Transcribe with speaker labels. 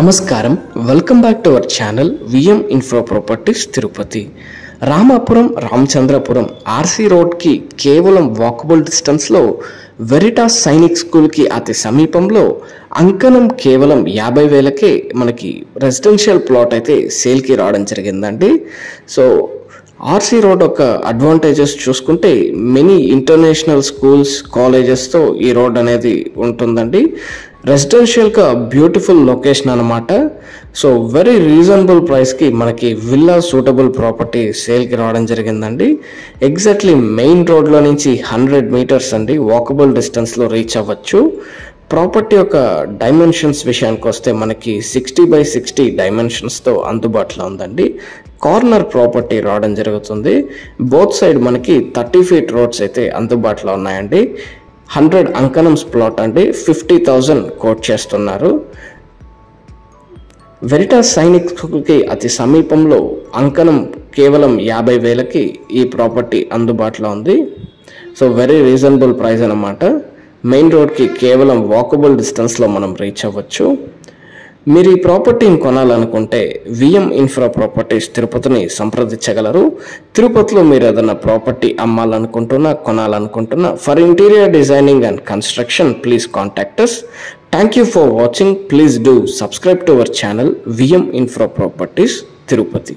Speaker 1: నమస్కారం, welcome back to our channel VM infra properties Tirupati. Ramapuram Ramachandrapuram RC రోడ్కి కేవలం వాకబుల్ డిస్టెన్స్లో వెరిటాస్ సైనిక్ స్కూల్కి అతి సమీపంలో అంకణం కేవలం 50,000కే మనకి రెసిడెన్షియల్ ప్లాట్ అయితే సేల్కి రావడం జరిగిందండి. సో ఆర్సీ రోడ్ ఒక అడ్వాంటేజెస్ చూసుకుంటే మెనీ ఇంటర్నేషనల్ స్కూల్స్ కాలేజెస్తో ఈ రోడ్ అనేది ఉంటుందండి. రెసిడెన్షియల్గా బ్యూటిఫుల్ లొకేషన్ అనమాట. సో వెరీ రీజనబుల్ ప్రైస్కి మనకి విల్లా సూటబుల్ ప్రాపర్టీ సేల్కి రావడం జరిగిందండి. ఎగ్జాక్ట్లీ మెయిన్ రోడ్లో నుంచి 100 మీటర్స్ అండి, వాకబుల్ డిస్టెన్స్లో రీచ్ అవ్వచ్చు. ప్రాపర్టీ యొక్క డైమెన్షన్స్ విషయానికి వస్తే మనకి 60x60 డైమెన్షన్స్తో అందుబాటులో ఉందండి. కార్నర్ ప్రాపర్టీ రావడం జరుగుతుంది. బోత్ సైడ్ మనకి 30 ఫీట్ రోడ్స్ అయితే అందుబాటులో ఉన్నాయండి. 100 అంకణమ్స్ ప్లాట్ అండి, 50,000 కోట్ చేస్తున్నారు. వెరిటాస్ సైనిక్ స్కూల్కి అతి సమీపంలో అంకణం కేవలం 50,000కి ఈ ప్రాపర్టీ అందుబాటులో ఉంది. సో వెరీ రీజనబుల్ ప్రైస్ అన్నమాట. మెయిన్ రోడ్కి కేవలం వాకబుల్ డిస్టెన్స్లో మనం రీచ్ అవ్వచ్చు. మీరు ఈ ప్రాపర్టీని కొనాలనుకుంటే విఎం ఇన్ఫ్రా ప్రాపర్టీస్ తిరుపతిని సంప్రదించగలరు. తిరుపతిలో మీరు ఏదైనా ప్రాపర్టీ అమ్మాలనుకుంటున్నా కొనాలనుకుంటున్నా for interior designing and construction please contact us. Thank you for watching. Please do subscribe to our channel VM infra properties Tirupati.